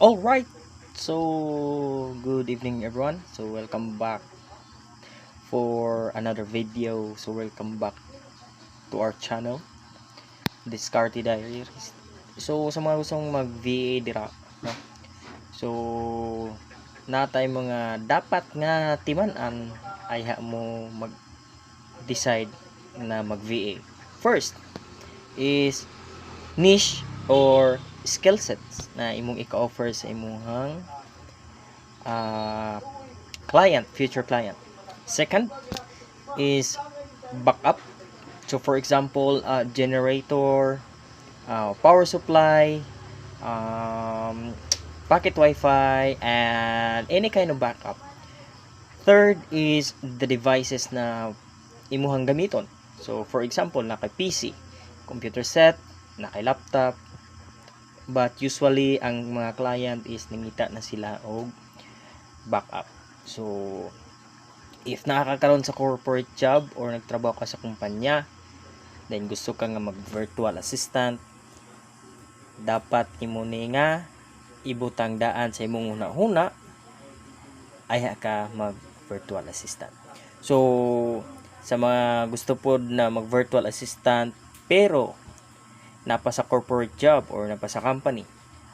All right. So, good evening everyone. So, welcome back for another video. So, welcome back to our channel, Discarte Diaries. So, sa mga gustong mag-VA dira, no? So, natay mga dapat nga timan-an ay mo mag-decide na mag-VA. First is niche or skill sets na imong ika-offer sa imong client, future client. Second is backup. So for example, generator, power supply, um, pocket Wi-Fi, and any kind of backup. Third is the devices na imuhang gamiton. So for example, naka PC, computer set, naka laptop, but usually ang mga client is nangita na sila og backup. So if nakakaroon sa corporate job or nagtrabaho ka sa kumpanya, then gusto ka nga mag virtual assistant, dapat imo ni nga ibutang daan sa imong hunahuna ay ka mag virtual assistant. So sa mga gusto pod na mag virtual assistant pero napa sa corporate job or napa sa company,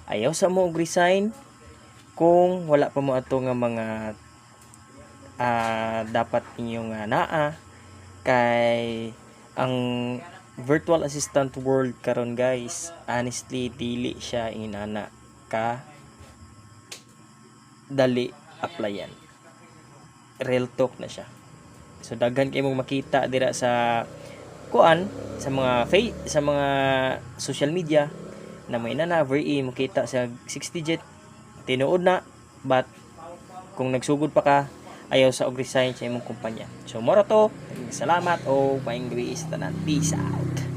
ayaw sa mo resign kung wala pa mo ato nga mga dapat ninyo nga naa kay ang virtual assistant world karon guys, honestly dili siya inana ka dali applyan. Real talk na siya. So daghan kay mong makita dira sa kuan, sa mga sa mga social media na may na very makita sa 6 digit tinuod na, but kung nagsugod pa ka ayaw sa og resign sa imong kumpanya. So moro to, salamat o maayong gabi sa tanan. Peace out.